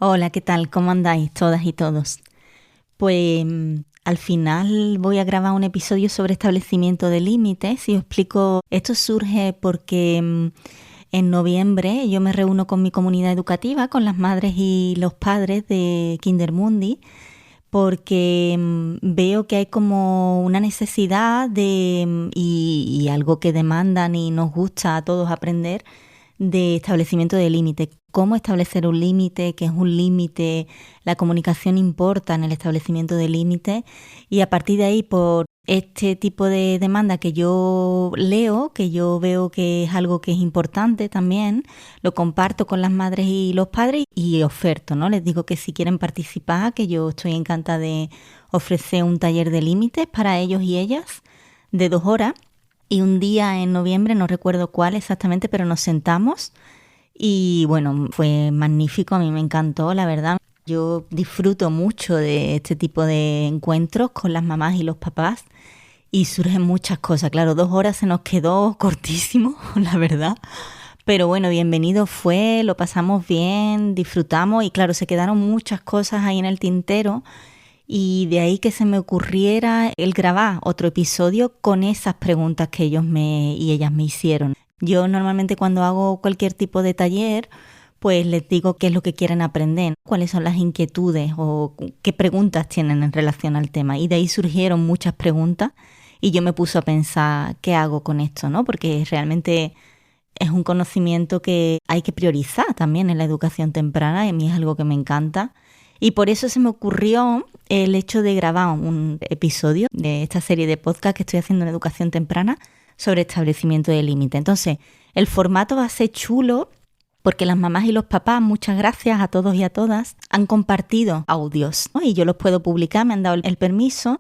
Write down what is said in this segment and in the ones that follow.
Hola, ¿qué tal? ¿Cómo andáis todas y todos? Pues al final voy a grabar un episodio sobre establecimiento de límites y os explico. Esto surge porque en noviembre yo me reúno con mi comunidad educativa, con las madres y los padres de Kindermundi, porque veo que hay como una necesidad y algo que demandan y nos gusta a todos aprender, de establecimiento de límite. Cómo establecer un límite, qué es un límite, la comunicación importa en el establecimiento de límites, y a partir de ahí, por este tipo de demanda que yo leo, que yo veo que es algo que es importante también, lo comparto con las madres y los padres y oferto, ¿no? Les digo que si quieren participar, que yo estoy encantada de ofrecer un taller de límites para ellos y ellas de 2 horas. Y un día en noviembre, no recuerdo cuál exactamente, pero nos sentamos y bueno, fue magnífico, a mí me encantó, la verdad. Yo disfruto mucho de este tipo de encuentros con las mamás y los papás y surgen muchas cosas. Claro, 2 horas se nos quedó cortísimo, la verdad. Pero bueno, bienvenido fue, lo pasamos bien, disfrutamos y claro, se quedaron muchas cosas ahí en el tintero. Y de ahí que se me ocurriera el grabar otro episodio con esas preguntas que ellos y ellas me hicieron. Yo normalmente cuando hago cualquier tipo de taller, pues les digo qué es lo que quieren aprender, cuáles son las inquietudes o qué preguntas tienen en relación al tema. Y de ahí surgieron muchas preguntas y yo me puse a pensar qué hago con esto, ¿no? Porque realmente es un conocimiento que hay que priorizar también en la educación temprana y a mí es algo que me encanta. Y por eso se me ocurrió el hecho de grabar un episodio de esta serie de podcast que estoy haciendo en educación temprana sobre establecimiento de límite. Entonces, el formato va a ser chulo porque las mamás y los papás, muchas gracias a todos y a todas, han compartido audios, ¿no? Y yo los puedo publicar, me han dado el permiso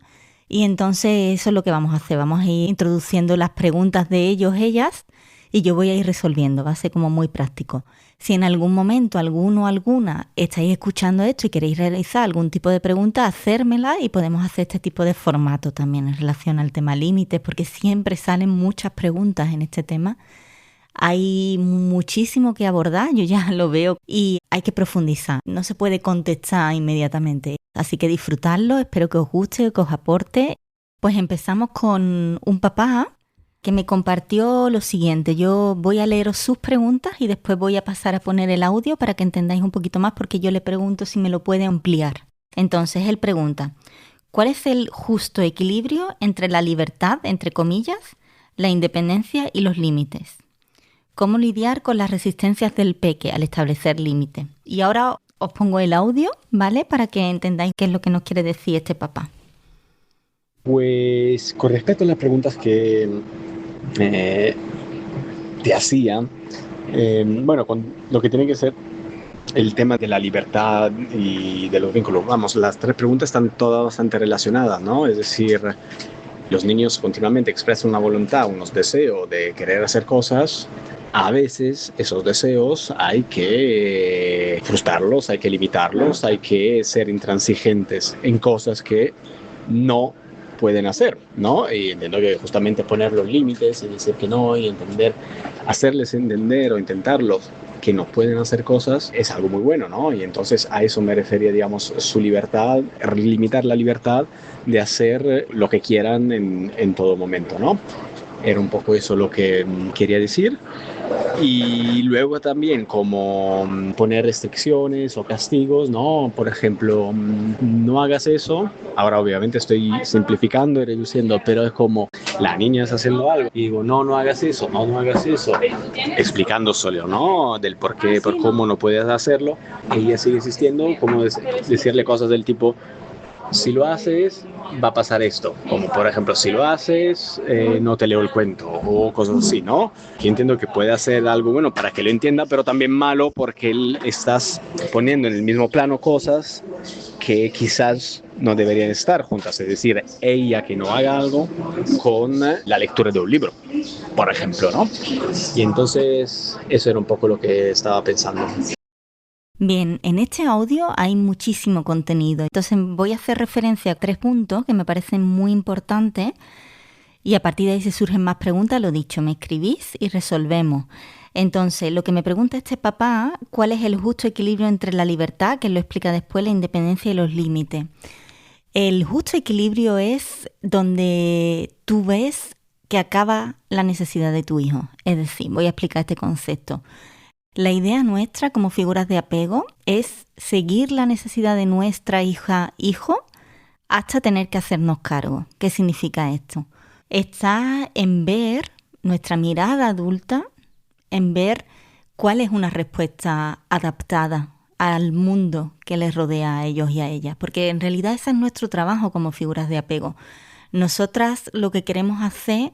y entonces eso es lo que vamos a hacer. Vamos a ir introduciendo las preguntas de ellos, ellas, y yo voy a ir resolviendo, va a ser como muy práctico. Si en algún momento alguno o alguna estáis escuchando esto y queréis realizar algún tipo de pregunta, hacérmela y podemos hacer este tipo de formato también en relación al tema límites, porque siempre salen muchas preguntas en este tema. Hay muchísimo que abordar, yo ya lo veo, y hay que profundizar. No se puede contestar inmediatamente. Así que disfrutarlo, espero que os guste, que os aporte. Pues empezamos con un papá que me compartió lo siguiente. Yo voy a leeros sus preguntas y después voy a pasar a poner el audio para que entendáis un poquito más, porque yo le pregunto si me lo puede ampliar. Entonces él pregunta, ¿cuál es el justo equilibrio entre la libertad, entre comillas, la independencia y los límites? ¿Cómo lidiar con las resistencias del peque al establecer límites? Y ahora os pongo el audio, ¿vale? Para que entendáis qué es lo que nos quiere decir este papá. Pues con respecto a las preguntas que te hacía, bueno, con lo que tiene que ser el tema de la libertad y de los vínculos, vamos, las 3 preguntas están todas bastante relacionadas, ¿no? Es decir, los niños continuamente expresan una voluntad, unos deseos de querer hacer cosas. A veces esos deseos hay que frustrarlos, hay que limitarlos, hay que ser intransigentes en cosas que no pueden hacer, ¿no? Y entiendo que justamente poner los límites y decir que no y hacerles entender o intentarlos que no pueden hacer cosas es algo muy bueno, ¿no? Y entonces a eso me refería, digamos, su libertad, limitar la libertad de hacer lo que quieran en todo momento, ¿no? Era un poco eso lo que quería decir. Y luego también como poner restricciones o castigos, ¿no? Por ejemplo, no hagas eso. Ahora obviamente estoy simplificando y reduciendo, pero es como la niña está haciendo algo y digo, no hagas eso, no hagas eso. Explicando solo, ¿no? Del por qué, por cómo no puedes hacerlo. Ella sigue insistiendo, como decirle cosas del tipo, si lo haces, va a pasar esto. Como por ejemplo, si lo haces, no te leo el cuento o cosas así, ¿no? Yo entiendo que puede hacer algo bueno para que lo entienda, pero también malo porque estás poniendo en el mismo plano cosas que quizás no deberían estar juntas. Es decir, ella que no haga algo con la lectura de un libro, por ejemplo, ¿no? Y entonces eso era un poco lo que estaba pensando. Bien, en este audio hay muchísimo contenido, entonces voy a hacer referencia a 3 puntos que me parecen muy importantes y a partir de ahí si surgen más preguntas, lo dicho, me escribís y resolvemos. Entonces, lo que me pregunta este papá, ¿cuál es el justo equilibrio entre la libertad, que lo explica después, la independencia y los límites? El justo equilibrio es donde tú ves que acaba la necesidad de tu hijo. Es decir, voy a explicar este concepto. La idea nuestra como figuras de apego es seguir la necesidad de nuestra hija, hijo, hasta tener que hacernos cargo. ¿Qué significa esto? Está en ver nuestra mirada adulta, en ver cuál es una respuesta adaptada al mundo que les rodea a ellos y a ellas, porque en realidad ese es nuestro trabajo como figuras de apego. Nosotras lo que queremos hacer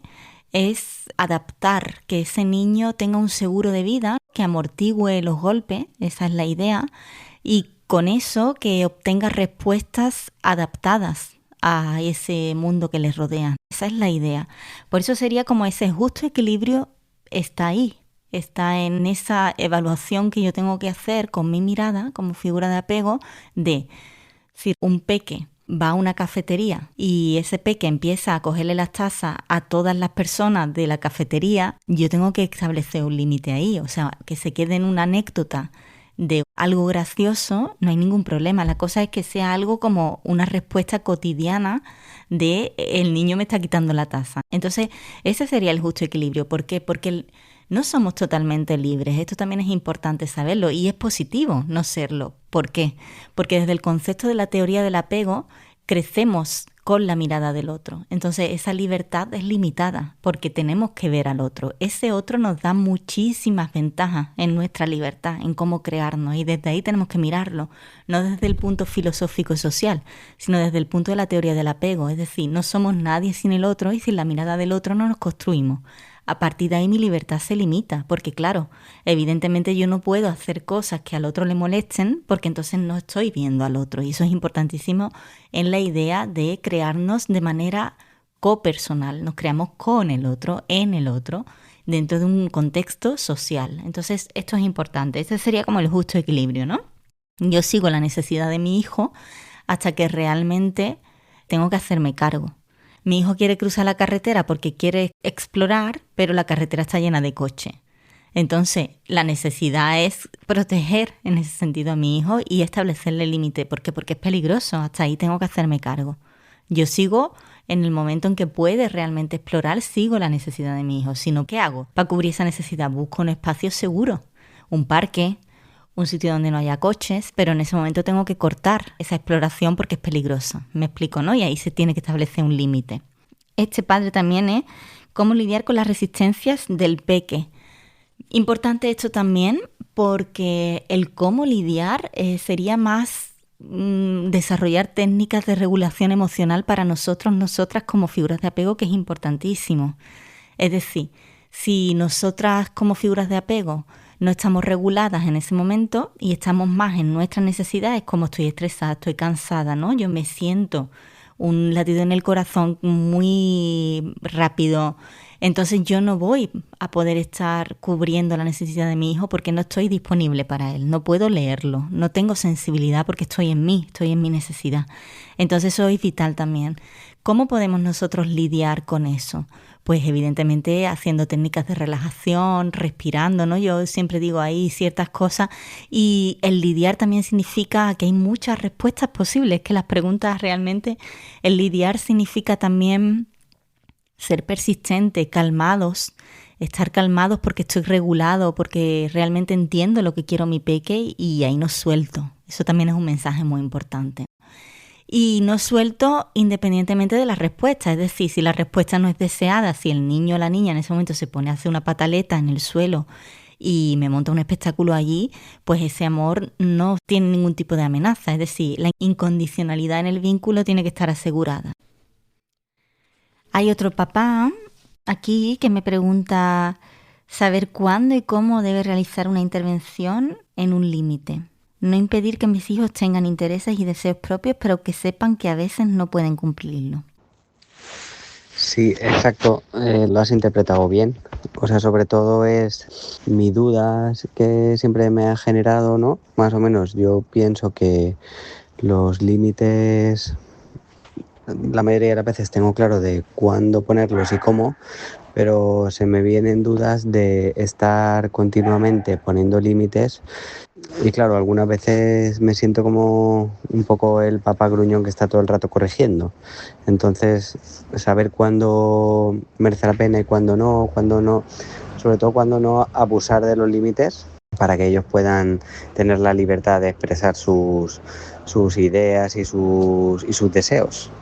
es adaptar, que ese niño tenga un seguro de vida, que amortigüe los golpes, esa es la idea, y con eso que obtenga respuestas adaptadas a ese mundo que les rodea. Esa es la idea. Por eso sería como ese justo equilibrio está ahí. Está en esa evaluación que yo tengo que hacer con mi mirada como figura de apego de si un peque va a una cafetería y ese peque empieza a cogerle las tazas a todas las personas de la cafetería, yo tengo que establecer un límite ahí. O sea, que se quede en una anécdota de algo gracioso, no hay ningún problema. La cosa es que sea algo como una respuesta cotidiana de el niño me está quitando la taza. Entonces, ese sería el justo equilibrio. ¿Por qué? Porque no somos totalmente libres. Esto también es importante saberlo y es positivo no serlo. ¿Por qué? Porque desde el concepto de la teoría del apego crecemos con la mirada del otro. Entonces esa libertad es limitada porque tenemos que ver al otro. Ese otro nos da muchísimas ventajas en nuestra libertad, en cómo crearnos, y desde ahí tenemos que mirarlo, no desde el punto filosófico y social, sino desde el punto de la teoría del apego. Es decir, no somos nadie sin el otro y sin la mirada del otro no nos construimos. A partir de ahí mi libertad se limita, porque claro, evidentemente yo no puedo hacer cosas que al otro le molesten porque entonces no estoy viendo al otro. Y eso es importantísimo en la idea de crearnos de manera copersonal. Nos creamos con el otro, en el otro, dentro de un contexto social. Entonces esto es importante. Este sería como el justo equilibrio, ¿no? Yo sigo la necesidad de mi hijo hasta que realmente tengo que hacerme cargo. Mi hijo quiere cruzar la carretera porque quiere explorar, pero la carretera está llena de coches. Entonces, la necesidad es proteger en ese sentido a mi hijo y establecerle límite. ¿Por qué? Porque es peligroso. Hasta ahí tengo que hacerme cargo. Yo sigo en el momento en que puede realmente explorar, sigo la necesidad de mi hijo. Si no, ¿qué hago? Para cubrir esa necesidad busco un espacio seguro, un parque, un sitio donde no haya coches, pero en ese momento tengo que cortar esa exploración porque es peligroso. Me explico, ¿no? Y ahí se tiene que establecer un límite. Este padre también es cómo lidiar con las resistencias del peque. Importante esto también porque el cómo lidiar sería más desarrollar técnicas de regulación emocional para nosotros, nosotras como figuras de apego, que es importantísimo. Es decir, si nosotras como figuras de apego no estamos reguladas en ese momento y estamos más en nuestras necesidades, como estoy estresada, estoy cansada, ¿no? Yo me siento un latido en el corazón muy rápido, entonces yo no voy a poder estar cubriendo la necesidad de mi hijo porque no estoy disponible para él, no puedo leerlo, no tengo sensibilidad porque estoy en mí, estoy en mi necesidad. Entonces eso es vital también. ¿Cómo podemos nosotros lidiar con eso? Pues evidentemente haciendo técnicas de relajación, respirando, ¿no? Yo siempre digo ahí ciertas cosas y el lidiar también significa que hay muchas respuestas posibles, que las preguntas realmente, el lidiar significa también ser persistente, calmados, estar calmados porque estoy regulado, porque realmente entiendo lo que quiero mi peque y ahí no suelto. Eso también es un mensaje muy importante. Y no suelto independientemente de la respuesta, es decir, si la respuesta no es deseada, si el niño o la niña en ese momento se pone a hacer una pataleta en el suelo y me monta un espectáculo allí, pues ese amor no tiene ningún tipo de amenaza, es decir, la incondicionalidad en el vínculo tiene que estar asegurada. Hay otro papá aquí que me pregunta saber cuándo y cómo debe realizar una intervención en un límite. No impedir que mis hijos tengan intereses y deseos propios, pero que sepan que a veces no pueden cumplirlo. Sí, exacto, lo has interpretado bien. O sea, sobre todo es mi duda que siempre me ha generado, ¿no? Más o menos, yo pienso que los límites, la mayoría de las veces tengo claro de cuándo ponerlos y cómo, pero se me vienen dudas de estar continuamente poniendo límites y claro, algunas veces me siento como un poco el papá gruñón que está todo el rato corrigiendo. Entonces, saber cuándo merece la pena y cuándo no, sobre todo cuándo no abusar de los límites para que ellos puedan tener la libertad de expresar sus ideas y sus deseos.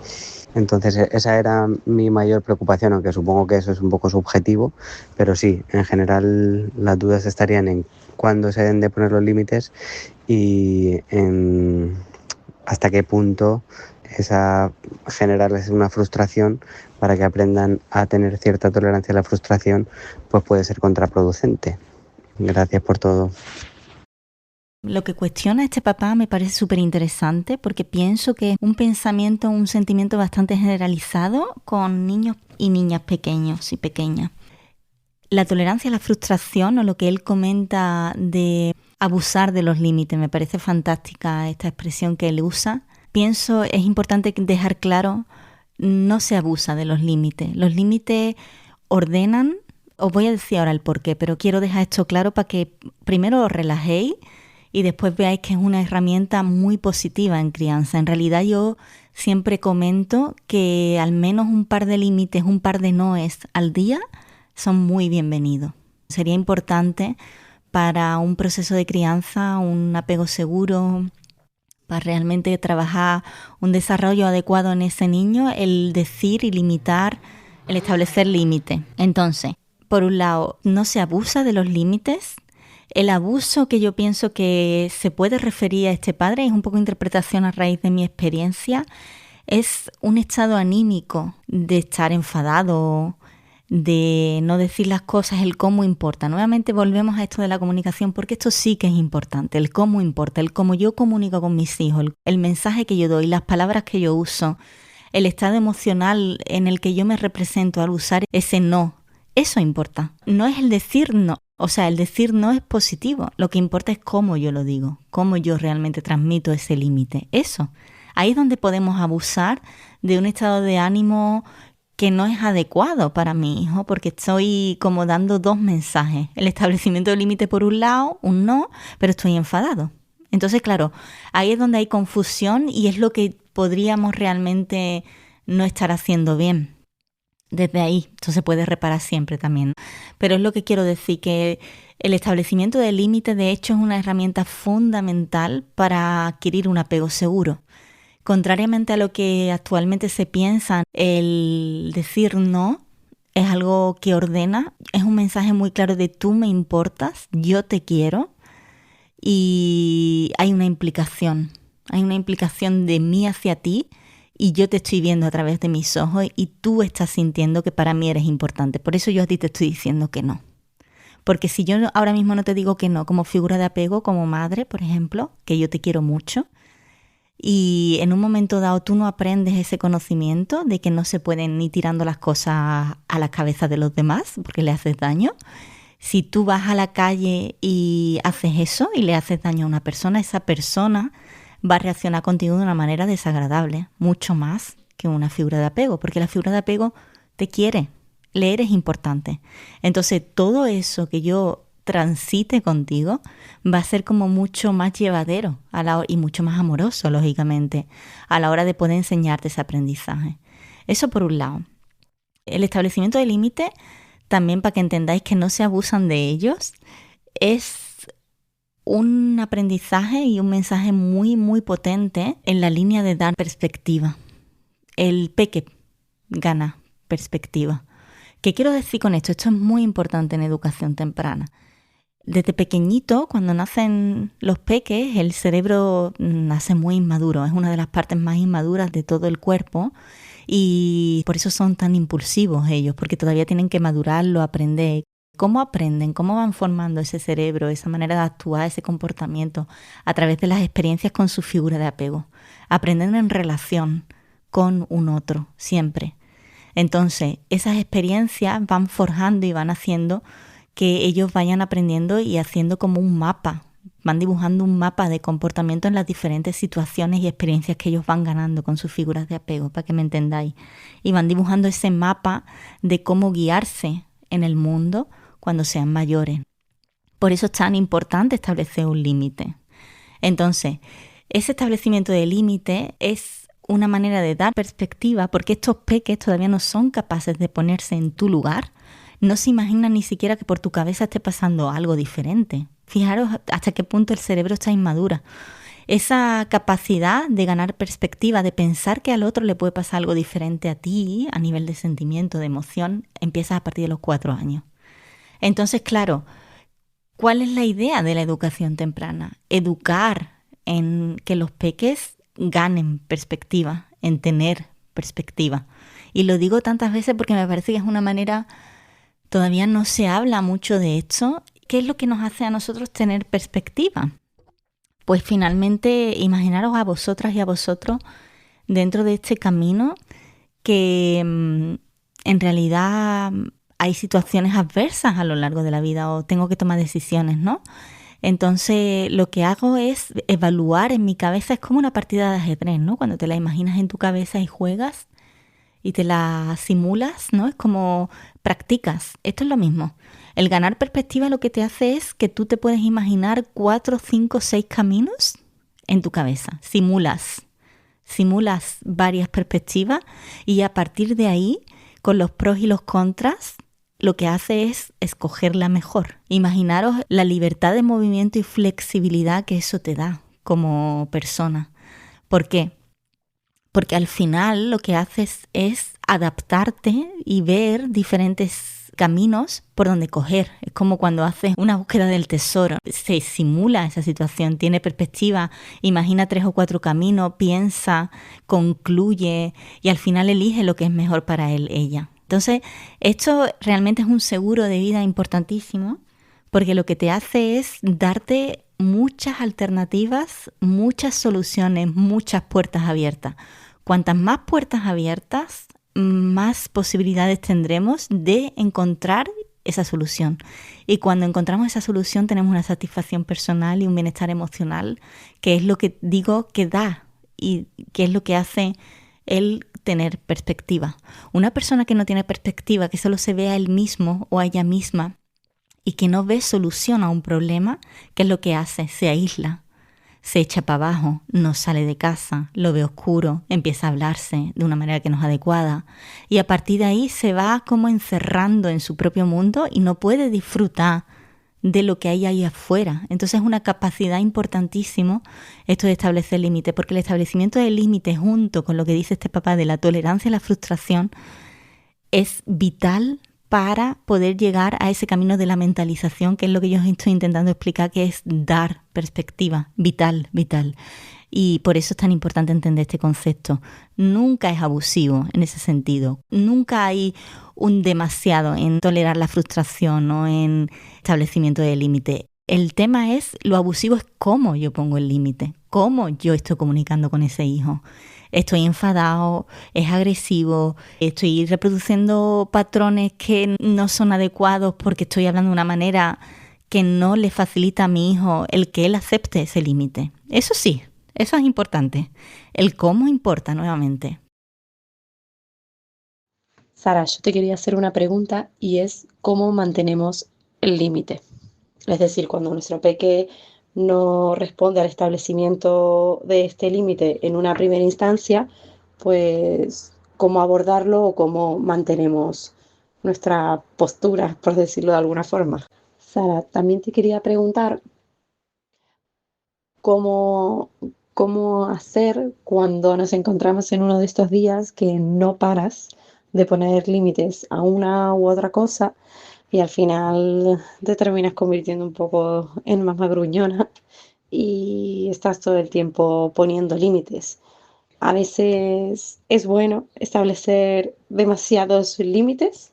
Entonces esa era mi mayor preocupación, aunque supongo que eso es un poco subjetivo, pero sí, en general las dudas estarían en cuándo se deben de poner los límites y en hasta qué punto esa generarles una frustración para que aprendan a tener cierta tolerancia a la frustración, pues puede ser contraproducente. Gracias por todo. Lo que cuestiona este papá me parece súper interesante porque pienso que es un pensamiento, un sentimiento bastante generalizado con niños y niñas pequeños y pequeñas. La tolerancia a la frustración o lo que él comenta de abusar de los límites, me parece fantástica esta expresión que él usa. Pienso es importante dejar claro, no se abusa de los límites. Los límites ordenan, os voy a decir ahora el porqué, pero quiero dejar esto claro para que primero os relajéis y después veáis que es una herramienta muy positiva en crianza. En realidad yo siempre comento que al menos un par de límites, un par de noes al día son muy bienvenidos. Sería importante para un proceso de crianza, un apego seguro, para realmente trabajar un desarrollo adecuado en ese niño, el decir y limitar, el establecer límites. Entonces, por un lado, no se abusa de los límites. El abuso que yo pienso que se puede referir a este padre, es un poco interpretación a raíz de mi experiencia, es un estado anímico de estar enfadado, de no decir las cosas, el cómo importa. Nuevamente volvemos a esto de la comunicación porque esto sí que es importante, el cómo importa, el cómo yo comunico con mis hijos, el mensaje que yo doy, las palabras que yo uso, el estado emocional en el que yo me represento al usar ese no. Eso importa, no es el decir no. O sea, el decir no es positivo. Lo que importa es cómo yo lo digo, cómo yo realmente transmito ese límite. Eso. Ahí es donde podemos abusar de un estado de ánimo que no es adecuado para mi hijo, porque estoy como dando dos mensajes. El establecimiento de límite por un lado, un no, pero estoy enfadado. Entonces, claro, ahí es donde hay confusión y es lo que podríamos realmente no estar haciendo bien. Desde ahí, esto se puede reparar siempre también. Pero es lo que quiero decir, que el establecimiento de límites de hecho es una herramienta fundamental para adquirir un apego seguro. Contrariamente a lo que actualmente se piensa, el decir no es algo que ordena, es un mensaje muy claro de tú me importas, yo te quiero y hay una implicación de mí hacia ti. Y yo te estoy viendo a través de mis ojos y tú estás sintiendo que para mí eres importante. Por eso yo a ti te estoy diciendo que no. Porque si yo ahora mismo no te digo que no, como figura de apego, como madre, por ejemplo, que yo te quiero mucho, y en un momento dado tú no aprendes ese conocimiento de que no se pueden ir tirando las cosas a la cabeza de los demás porque le haces daño. Si tú vas a la calle y haces eso y le haces daño a una persona, esa persona va a reaccionar contigo de una manera desagradable, mucho más que una figura de apego, porque la figura de apego te quiere, le eres importante. Entonces, todo eso que yo transite contigo va a ser como mucho más llevadero y mucho más amoroso, lógicamente, a la hora de poder enseñarte ese aprendizaje. Eso por un lado. El establecimiento de límites, también para que entendáis que no se abusan de ellos, es un aprendizaje y un mensaje muy, muy potente en la línea de dar perspectiva. El peque gana perspectiva. ¿Qué quiero decir con esto? Esto es muy importante en educación temprana. Desde pequeñito, cuando nacen los peques, el cerebro nace muy inmaduro. Es una de las partes más inmaduras de todo el cuerpo y por eso son tan impulsivos ellos, porque todavía tienen que madurarlo, aprender. ¿Cómo aprenden? ¿Cómo van formando ese cerebro, esa manera de actuar, ese comportamiento? A través de las experiencias con su figura de apego. Aprenden en relación con un otro, siempre. Entonces, esas experiencias van forjando y van haciendo que ellos vayan aprendiendo y haciendo como un mapa van dibujando un mapa de comportamiento en las diferentes situaciones y experiencias que ellos van ganando con sus figuras de apego, para que me entendáis. Y van dibujando ese mapa de cómo guiarse en el mundo cuando sean mayores. Por eso es tan importante establecer un límite. Entonces, ese establecimiento de límite es una manera de dar perspectiva, porque estos peques todavía no son capaces de ponerse en tu lugar. No se imaginan ni siquiera que por tu cabeza esté pasando algo diferente. Fijaros hasta qué punto el cerebro está inmadura. Esa capacidad de ganar perspectiva, de pensar que al otro le puede pasar algo diferente a ti, a nivel de sentimiento, de emoción, empieza a partir de los 4 años. Entonces, claro, ¿cuál es la idea de la educación temprana? Educar en que los peques ganen perspectiva, en tener perspectiva. Y lo digo tantas veces porque me parece que es una manera, todavía no se habla mucho de esto. ¿Qué es lo que nos hace a nosotros tener perspectiva? Pues finalmente imaginaros a vosotras y a vosotros dentro de este camino que en realidad hay situaciones adversas a lo largo de la vida o tengo que tomar decisiones, ¿no? Entonces lo que hago es evaluar en mi cabeza, es como una partida de ajedrez, ¿no? Cuando te la imaginas en tu cabeza y juegas y te la simulas, ¿no? Es como practicas. Esto es lo mismo. El ganar perspectiva lo que te hace es que tú te puedes imaginar 4, 5, 6 caminos en tu cabeza. Simulas varias perspectivas y a partir de ahí, con los pros y los contras, lo que hace es escoger la mejor. Imaginaros la libertad de movimiento y flexibilidad que eso te da como persona. ¿Por qué? Porque al final lo que haces es adaptarte y ver diferentes caminos por donde coger. Es como cuando haces una búsqueda del tesoro. Se simula esa situación, tiene perspectiva, imagina 3 o 4 caminos, piensa, concluye y al final elige lo que es mejor para él, ella. Entonces, esto realmente es un seguro de vida importantísimo porque lo que te hace es darte muchas alternativas, muchas soluciones, muchas puertas abiertas. Cuantas más puertas abiertas, más posibilidades tendremos de encontrar esa solución. Y cuando encontramos esa solución tenemos una satisfacción personal y un bienestar emocional, que es lo que digo que da y que es lo que hace el tener perspectiva. Una persona que no tiene perspectiva, que solo se ve a él mismo o a ella misma y que no ve solución a un problema, ¿qué es lo que hace? Se aísla, se echa para abajo, no sale de casa, lo ve oscuro, empieza a hablarse de una manera que no es adecuada y a partir de ahí se va como encerrando en su propio mundo y no puede disfrutar de lo que hay ahí afuera. Entonces es una capacidad importantísima esto de establecer límites, porque el establecimiento de límites junto con lo que dice este papá de la tolerancia a la frustración es vital para poder llegar a ese camino de la mentalización, que es lo que yo estoy intentando explicar, que es dar perspectiva, vital. Y por eso es tan importante entender este concepto. Nunca es abusivo en ese sentido. Nunca hay un demasiado en tolerar la frustración o en establecimiento de límite. El tema es, lo abusivo es cómo yo pongo el límite, cómo yo estoy comunicando con ese hijo. Estoy enfadado, es agresivo, estoy reproduciendo patrones que no son adecuados porque estoy hablando de una manera que no le facilita a mi hijo el que él acepte ese límite. Eso sí, eso es importante. El cómo importa nuevamente. Sara, yo te quería hacer una pregunta y es ¿cómo mantenemos el límite? Es decir, cuando nuestro peque no responde al establecimiento de este límite en una primera instancia, pues cómo abordarlo o cómo mantenemos nuestra postura, por decirlo de alguna forma. Sara, también te quería preguntar cómo, cómo hacer cuando nos encontramos en uno de estos días que no paras de poner límites a una u otra cosa y al final te terminas convirtiendo un poco en mamá gruñona y estás todo el tiempo poniendo límites. A veces es bueno establecer demasiados límites.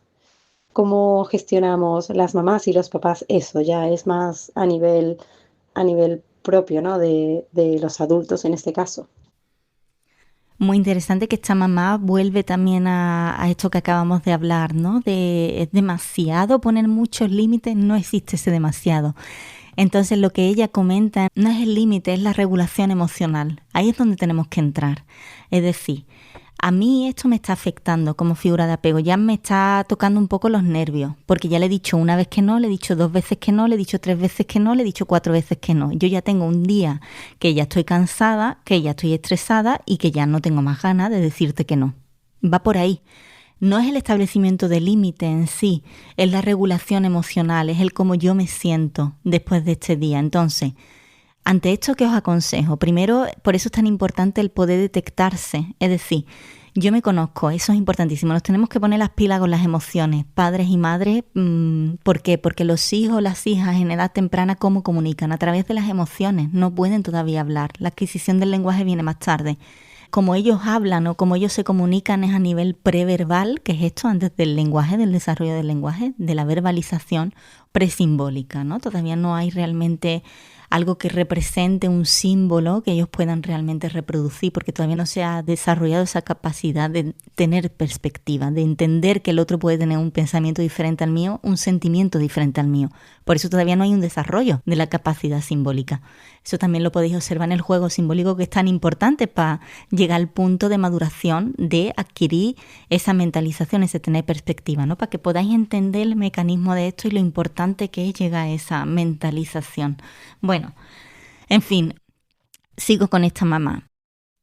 ¿Cómo gestionamos las mamás y los papás eso? Ya es más a nivel propio, ¿no? De los adultos en este caso. Muy interesante que esta mamá vuelve también a esto que acabamos de hablar, ¿no? Es demasiado poner muchos límites, no existe ese demasiado. Entonces lo que ella comenta no es el límite, es la regulación emocional. Ahí es donde tenemos que entrar. Es decir, a mí esto me está afectando como figura de apego, ya me está tocando un poco los nervios, porque ya le he dicho una vez que no, le he dicho 2 veces que no, le he dicho 3 veces que no, le he dicho 4 veces que no. Yo ya tengo un día que ya estoy cansada, que ya estoy estresada y que ya no tengo más ganas de decirte que no. Va por ahí. No es el establecimiento de límite en sí, es la regulación emocional, es el cómo yo me siento después de este día. Entonces, ante esto, ¿qué os aconsejo? Primero, por eso es tan importante el poder detectarse. Es decir, yo me conozco, eso es importantísimo. Nos tenemos que poner las pilas con las emociones, padres y madres. ¿Por qué? Porque los hijos, las hijas en edad temprana, ¿cómo comunican? A través de las emociones. No pueden todavía hablar. La adquisición del lenguaje viene más tarde. Como ellos hablan o como ellos se comunican es a nivel preverbal, que es esto antes del lenguaje, del desarrollo del lenguaje, de la verbalización presimbólica, ¿no? Todavía no hay realmente algo que represente un símbolo que ellos puedan realmente reproducir, porque todavía no se ha desarrollado esa capacidad de tener perspectiva, de entender que el otro puede tener un pensamiento diferente al mío, un sentimiento diferente al mío. Por eso todavía no hay un desarrollo de la capacidad simbólica. Eso también lo podéis observar en el juego simbólico, que es tan importante para llegar al punto de maduración, de adquirir esa mentalización, ese tener perspectiva, ¿no? Para que podáis entender el mecanismo de esto y lo importante que es llegar a esa mentalización. Bueno, en fin, sigo con esta mamá.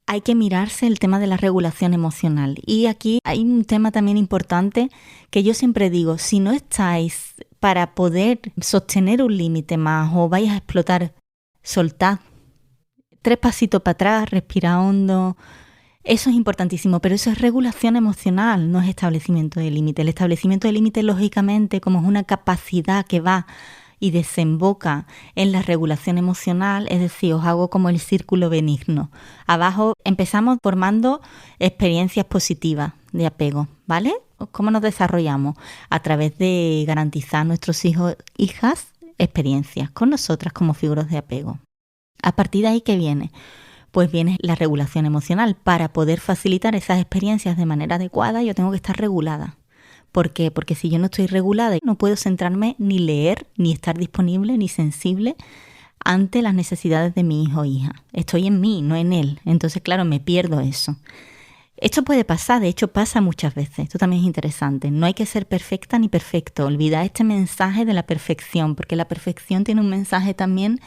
Hay que mirarse el tema de la regulación emocional. Y aquí hay un tema también importante que yo siempre digo, si no estáis para poder sostener un límite más o vais a explotar, soltad. 3 pasitos para atrás, respira hondo. Eso es importantísimo, pero eso es regulación emocional, no es establecimiento de límite. El establecimiento de límite, lógicamente, como es una capacidad que va y desemboca en la regulación emocional, es decir, os hago como el círculo benigno. Abajo empezamos formando experiencias positivas de apego, ¿vale? ¿Cómo nos desarrollamos? A través de garantizar a nuestros hijos, hijas, experiencias con nosotras como figuras de apego. A partir de ahí, ¿qué viene? Pues viene la regulación emocional. Para poder facilitar esas experiencias de manera adecuada, yo tengo que estar regulada. ¿Por qué? Porque si yo no estoy regulada, no puedo centrarme ni leer, ni estar disponible, ni sensible ante las necesidades de mi hijo o hija. Estoy en mí, no en él. Entonces, claro, me pierdo eso. Esto puede pasar, de hecho pasa muchas veces. Esto también es interesante. No hay que ser perfecta ni perfecto. Olvidad este mensaje de la perfección, porque la perfección tiene un mensaje también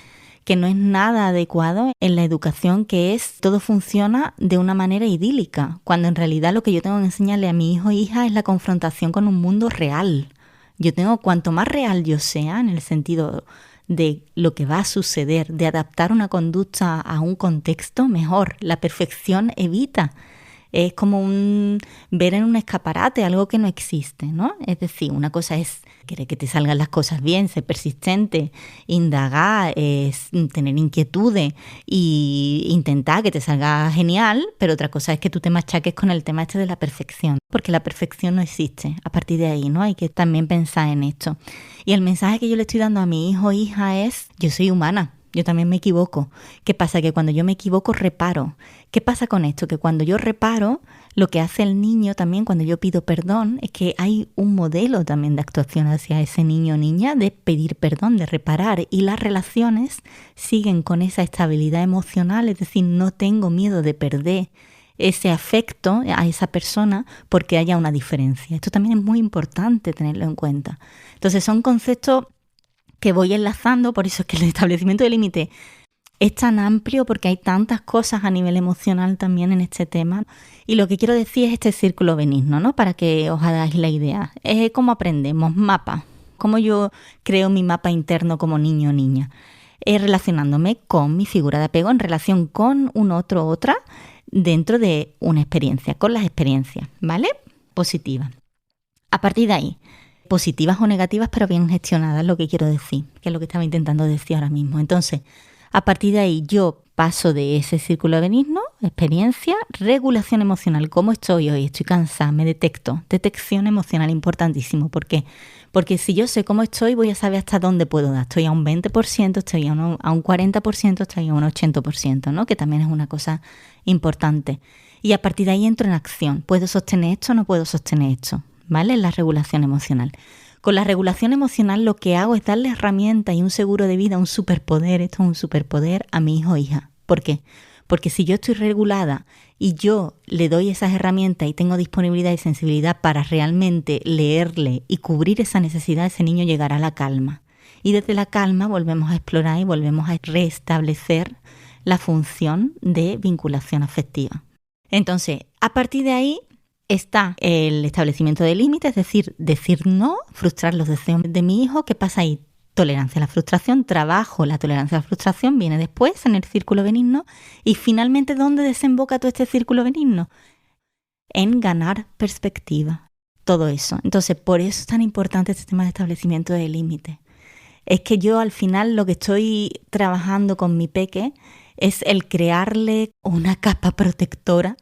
que no es nada adecuado en la educación, que es todo funciona de una manera idílica, cuando en realidad lo que yo tengo que enseñarle a mi hijo e hija es la confrontación con un mundo real. Yo tengo, cuanto más real yo sea, en el sentido de lo que va a suceder, de adaptar una conducta a un contexto, mejor. La perfección evita. Es como ver en un escaparate algo que no existe, ¿no? Es decir, una cosa es querer que te salgan las cosas bien, ser persistente, indagar, tener inquietudes e intentar que te salga genial, pero otra cosa es que tú te machaques con el tema este de la perfección, porque la perfección no existe. A partir de ahí, ¿no? Hay que también pensar en esto. Y el mensaje que yo le estoy dando a mi hijo o hija es: yo soy humana. Yo también me equivoco. ¿Qué pasa? Que cuando yo me equivoco, reparo. ¿Qué pasa con esto? Que cuando yo reparo, lo que hace el niño también, cuando yo pido perdón, es que hay un modelo también de actuación hacia ese niño o niña de pedir perdón, de reparar. Y las relaciones siguen con esa estabilidad emocional, es decir, no tengo miedo de perder ese afecto a esa persona porque haya una diferencia. Esto también es muy importante tenerlo en cuenta. Entonces son conceptos que voy enlazando, por eso es que el establecimiento de límite es tan amplio, porque hay tantas cosas a nivel emocional también en este tema. Y lo que quiero decir es este círculo benigno, ¿no? Para que os hagáis la idea. Es como aprendemos, mapa. Cómo yo creo mi mapa interno como niño o niña. Relacionándome con mi figura de apego en relación con un otro o otra dentro de una experiencia, con las experiencias, ¿vale? Positivas. A partir de ahí, positivas o negativas, pero bien gestionadas, lo que quiero decir, que es lo que estaba intentando decir ahora mismo. Entonces, a partir de ahí yo paso de ese círculo benigno, experiencia, regulación emocional. ¿Cómo estoy hoy? Estoy cansada, me detecto. Detección emocional, importantísimo. ¿Por qué? Porque si yo sé cómo estoy, voy a saber hasta dónde puedo dar. Estoy a un 20%, estoy a un 40%, estoy a un 80%, ¿no? Que también es una cosa importante. Y a partir de ahí entro en acción. ¿Puedo sostener esto o no puedo sostener esto? ¿Vale? La regulación emocional. Con la regulación emocional lo que hago es darle herramientas y un seguro de vida, un superpoder, esto es un superpoder, a mi hijo o hija. ¿Por qué? Porque si yo estoy regulada y yo le doy esas herramientas y tengo disponibilidad y sensibilidad para realmente leerle y cubrir esa necesidad, ese niño llegará a la calma. Y desde la calma volvemos a explorar y volvemos a restablecer la función de vinculación afectiva. Entonces, a partir de ahí está el establecimiento de límites, es decir no, frustrar los deseos de mi hijo. ¿Qué pasa ahí? Tolerancia a la frustración, trabajo la tolerancia a la frustración, viene después en el círculo benigno. Y finalmente, ¿dónde desemboca todo este círculo benigno? En ganar perspectiva, todo eso. Entonces, por eso es tan importante este tema de establecimiento de límites. Es que yo al final lo que estoy trabajando con mi peque es el crearle una capa protectora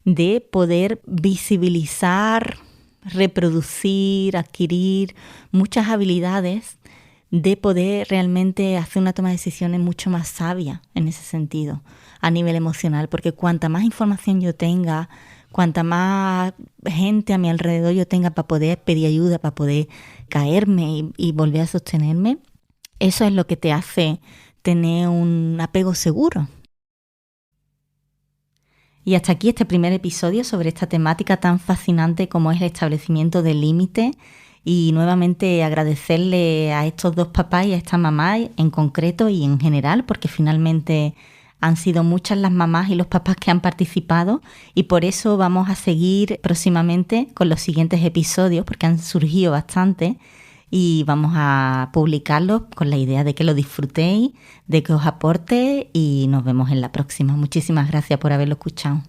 de poder visibilizar, reproducir, adquirir muchas habilidades, de poder realmente hacer una toma de decisiones mucho más sabia en ese sentido, a nivel emocional, porque cuanta más información yo tenga, cuanta más gente a mi alrededor yo tenga para poder pedir ayuda, para poder caerme y volver a sostenerme, eso es lo que te hace tener un apego seguro. Y hasta aquí este primer episodio sobre esta temática tan fascinante como es el establecimiento de límites. Y nuevamente agradecerle a estos dos papás y a esta mamá en concreto y en general, porque finalmente han sido muchas las mamás y los papás que han participado, y por eso vamos a seguir próximamente con los siguientes episodios, porque han surgido bastante y vamos a publicarlos con la idea de que lo disfrutéis, de que os aporte, y nos vemos en la próxima. Muchísimas gracias por haberlo escuchado.